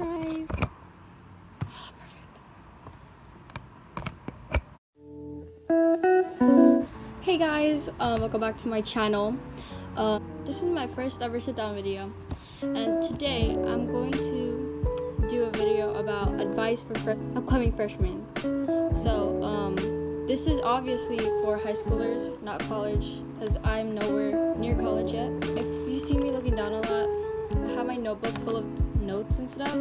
drive. Perfect. Hey guys, welcome back to my channel. This is my first ever sit-down video, and today I'm going to do a video about advice for upcoming freshmen. So this is obviously for high schoolers, not college, because I'm nowhere near college yet. If you see me looking down a lot, I have my notebook full of notes and stuff,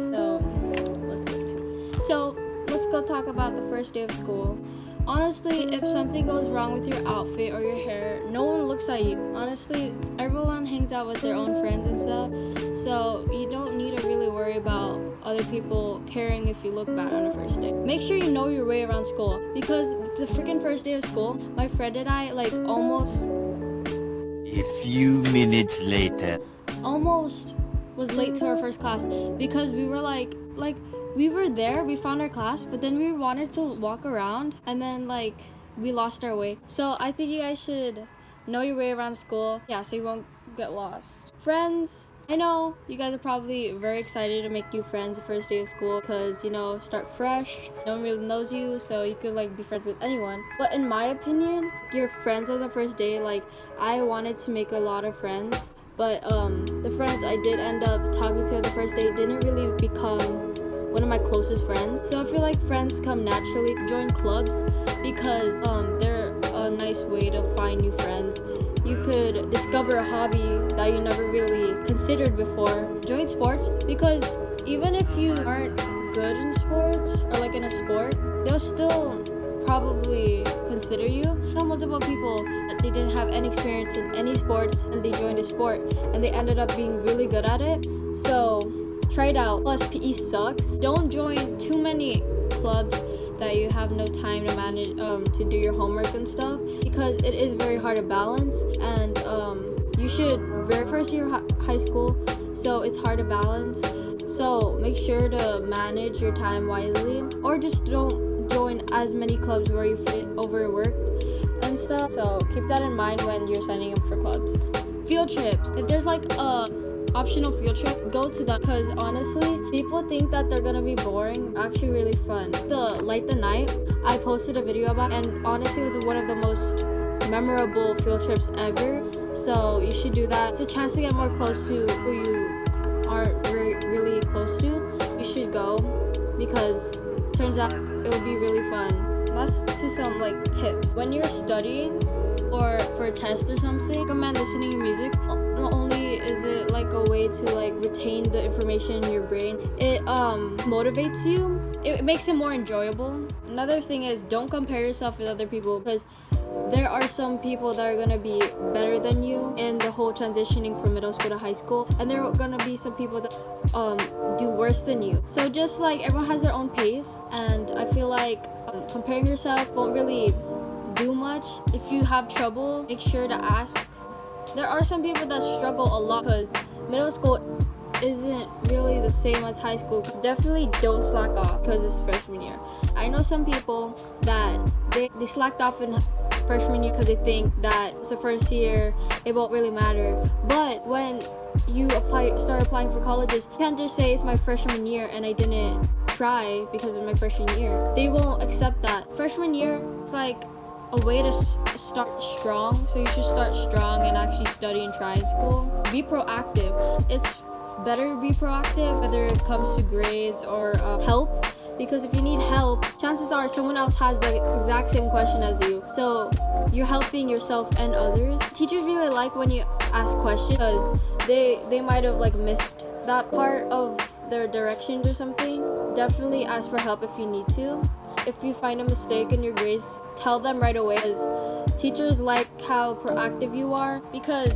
so let's go talk about the first day of school. Honestly, if something goes wrong with your outfit or your hair, no one looks at you. Honestly, everyone hangs out with their own friends and stuff, so you don't need to really worry about other people caring if you look bad on the first day. Make sure you know your way around school, because the freaking first day of school, my friend and I almost a few minutes later almost was late to our first class because we were we were there, we found our class, but then we wanted to walk around and then we lost our way. So I think you guys should know your way around school, so you won't get lost. Friends, I know you guys are probably very excited to make new friends the first day of school because, start fresh, no one really knows you, so you could be friends with anyone. But in my opinion, your friends on the first day, I wanted to make a lot of friends, but the friends I did end up talking to on the first day didn't really become one of my closest friends. So I feel like friends come naturally. Join clubs because they're a nice way to find new friends. You could discover a hobby that you never really considered before. Join sports because even if you aren't good in sports or in a sport, they'll still probably consider you. I know multiple people that they didn't have any experience in any sports and they joined a sport and they ended up being really good at it. So try it out. Plus, PE sucks. Don't join too many clubs that you have no time to manage to do your homework and stuff, because it is very hard to balance, and you should very first year high school, so it's hard to balance. So make sure to manage your time wisely, or just don't join as many clubs where you fit overworked and stuff. So keep that in mind when you're signing up for clubs. Field trips. If there's a optional field trip, go to that, because honestly, people think that they're gonna be boring. Actually really fun. The Light the Night, I posted a video about, and honestly it was one of the most memorable field trips ever, so you should do that. It's a chance to get more close to who you aren't really close to. You should go because it turns out it will be really fun. Let's do some tips. When you're studying or for a test or something, I recommend listening to music. Not only is it a way to retain the information in your brain, it motivates you. It makes it more enjoyable. Another thing is, don't compare yourself with other people, because there are some people that are gonna be better than you in the whole transitioning from middle school to high school, and there are gonna be some people that do worse than you. So just everyone has their own pace, and I feel comparing yourself won't really do much. If you have trouble, make sure to ask. There are some people that struggle a lot because middle school isn't really the same as high school. Definitely don't slack off because it's freshman year. I know some people that they slacked off in freshman year because they think that it's the first year, it won't really matter. But when you start applying for colleges, you can't just say it's my freshman year and I didn't try because of my freshman year. They won't accept that. Freshman year, it's a way to start strong, so you should start strong and actually study and try in school. Be proactive. It's better to be proactive whether it comes to grades or help, because if you need help, chances are someone else has the exact same question as you, so you're helping yourself and others. Teachers really like when you ask questions because they might have missed that part of their directions or something. Definitely ask for help if you need to. If you find a mistake in your grades, tell them right away, because teachers like how proactive you are, because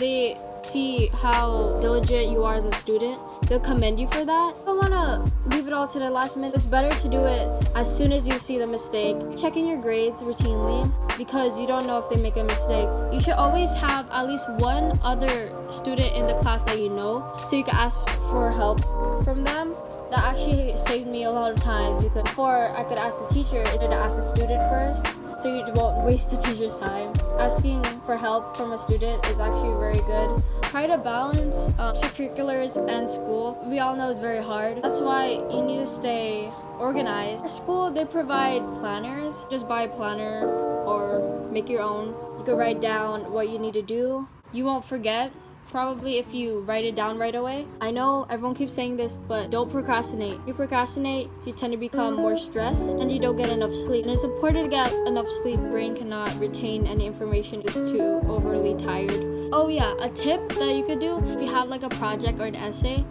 they see how diligent you are as a student. They'll commend you for that. If you don't want to leave it all to the last minute, it's better to do it as soon as you see the mistake. Checking your grades routinely, because you don't know if they make a mistake. You should always have at least one other student in the class that you know, so you can ask for help from them. That actually saved me a lot of times, because before I could ask the teacher, I had to ask the student first. so you won't waste the teacher's time. Asking for help from a student is actually very good. Try to balance extracurriculars and school. We all know it's very hard. That's why you need to stay organized. For school, they provide planners. Just buy a planner or make your own. You can write down what you need to do. You won't forget. Probably if you write it down right away. I know everyone keeps saying this, but don't procrastinate. If you procrastinate, you tend to become more stressed and you don't get enough sleep. And it's important to get enough sleep. Brain cannot retain any information, it's too overly tired. Oh yeah, a tip that you could do, if you have like a project or an essay,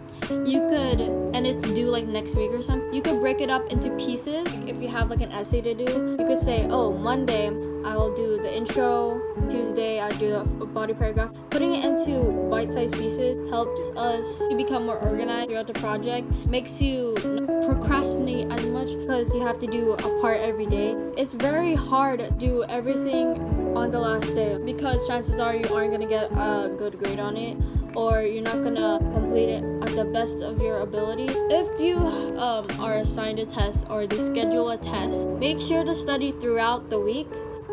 you could, and it's due like next week or something, you could break it up into pieces. If you have like an essay to do, you could say, oh, Monday I will do the intro, Tuesday I do a body paragraph. Putting it into bite-sized pieces helps us to become more organized throughout the project. Makes you procrastinate as much because you have to do a part every day. It's very hard to do everything on the last day because chances are you aren't gonna get a good grade on it, or you're not gonna complete it at the best of your ability. If you are assigned a test or they schedule a test, make sure to study throughout the week.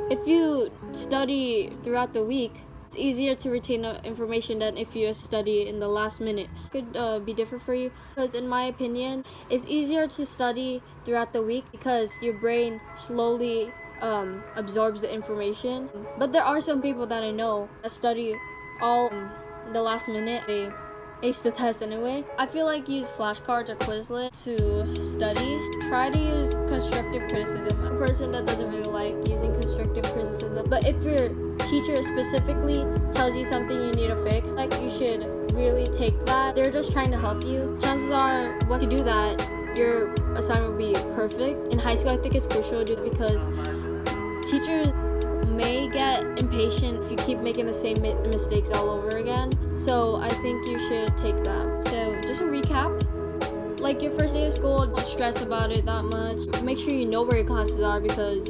If you study throughout the week, it's easier to retain information than if you study in the last minute. It could be different for you because in my opinion, it's easier to study throughout the week because your brain slowly absorbs the information. But there are some people that I know that study all the last minute. They ace the test anyway. I feel like use flashcards or Quizlet to study. Try to use constructive criticism. I'm a person that doesn't really like using constructive criticism, but if your teacher specifically tells you something you need to fix, like, you should really take that. They're just trying to help you. Chances are, once you do that, your assignment will be perfect. In high school, I think it's crucial to do that because teachers may get impatient if you keep making the same mistakes all over again. So I think you should take that. So just a recap, like your first day of school, don't stress about it that much. Make sure you know where your classes are because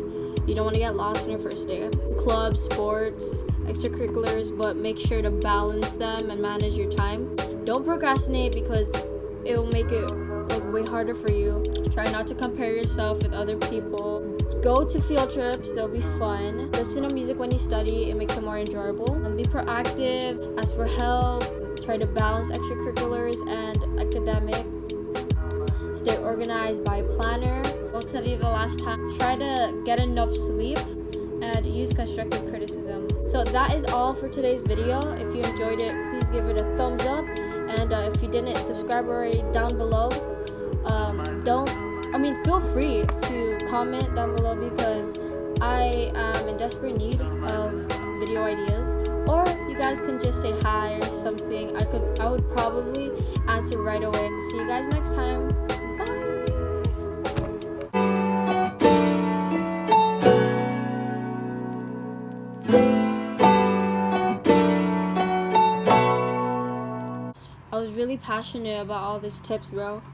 you don't want to get lost on your first day. Clubs, sports, extracurriculars, but make sure to balance them and manage your time. Don't procrastinate because it will make it like way harder for you. Try not to compare yourself with other people. Go to field trips, they'll be fun. Listen to music when you study, it makes it more enjoyable. And be proactive, ask for help, try to balance extracurriculars and academic. Stay organized, buy a planner. Don't study the last time. Try to get enough sleep and use constructive criticism. So that is all for today's video. If you enjoyed it, please give it a thumbs up. And if you didn't subscribe already, down below. Feel free to comment down below because I am in desperate need of video ideas. Or you guys can just say hi or something. I would probably answer right away. See you guys next time. I was really passionate about all these tips, bro.